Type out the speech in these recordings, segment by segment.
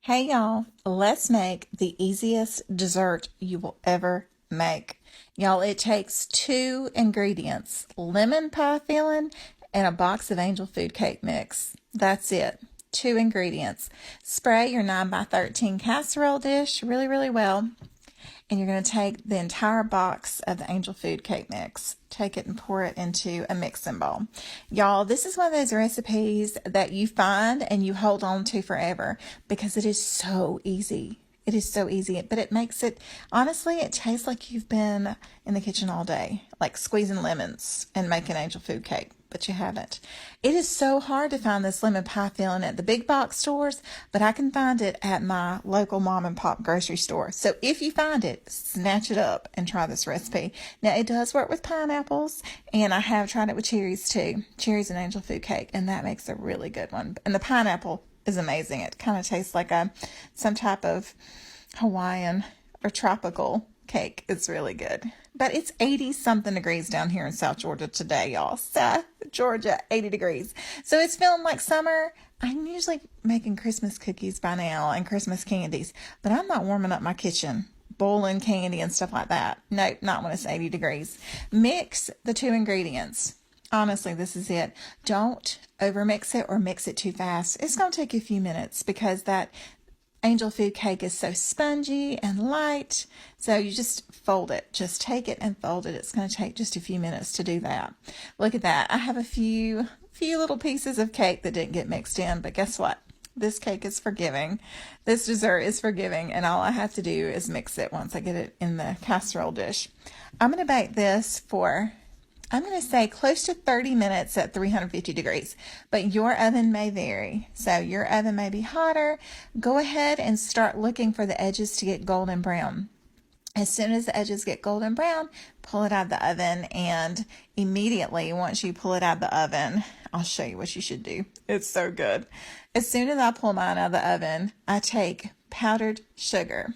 Hey y'all, let's make the easiest dessert you will ever make. Y'all, it takes two ingredients, lemon pie filling and a box of angel food cake mix. That's it. Two ingredients. Spray your 9x13 casserole dish really well, and you're going to take the entire box of the angel food cake mix, take it and pour it into a mixing bowl. Y'all, this is one of those recipes that you find and you hold on to forever because it is so easy. It is so easy, but it makes it, honestly, it tastes like you've been in the kitchen all day, like squeezing lemons and making angel food cake, but you haven't. It is so hard to find this lemon pie filling at the big box stores, but I can find it at my local mom and pop grocery store. So if you find it, snatch it up and try this recipe. Now, it does work with pineapples, and I have tried it with cherries too, cherries and angel food cake, and that makes a really good one. And the pineapple is amazing. It kind of tastes like some type of Hawaiian or tropical cake. It's really good. But it's 80 something degrees down here in South Georgia today, y'all. South Georgia, 80 degrees. So it's feeling like summer. I'm usually making Christmas cookies by now and Christmas candies, but I'm not warming up my kitchen, boiling candy and stuff like that. Nope, not when it's 80 degrees. Mix the two ingredients. Honestly, this is it. Don't overmix it or mix it too fast. It's going to take you a few minutes because that angel food cake is so spongy and light. So you just fold it. Just take it and fold it. It's going to take just a few minutes to do that. Look at that. I have a few little pieces of cake that didn't get mixed in, but guess what? This cake is forgiving. This dessert is forgiving, and all I have to do is mix it once I get it in the casserole dish. I'm going to bake this for, I'm going to say close to 30 minutes at 350 degrees, but your oven may vary. So your oven may be hotter. Go ahead and start looking for the edges to get golden brown. As soon as the edges get golden brown, pull it out of the oven, and immediately once you pull it out of the oven, I'll show you what you should do. It's so good. As soon as I pull mine out of the oven, I take powdered sugar.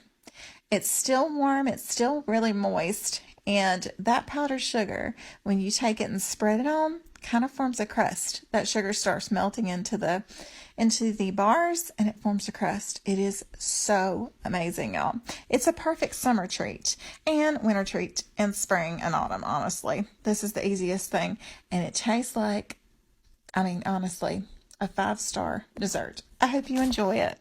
It's still warm, it's still really moist, and that powdered sugar, when you take it and spread it on, kind of forms a crust. That sugar starts melting into the bars, and it forms a crust. It is so amazing, y'all. It's a perfect summer treat and winter treat in spring and autumn, honestly. This is the easiest thing, and it tastes like, honestly, a 5-star dessert. I hope you enjoy it.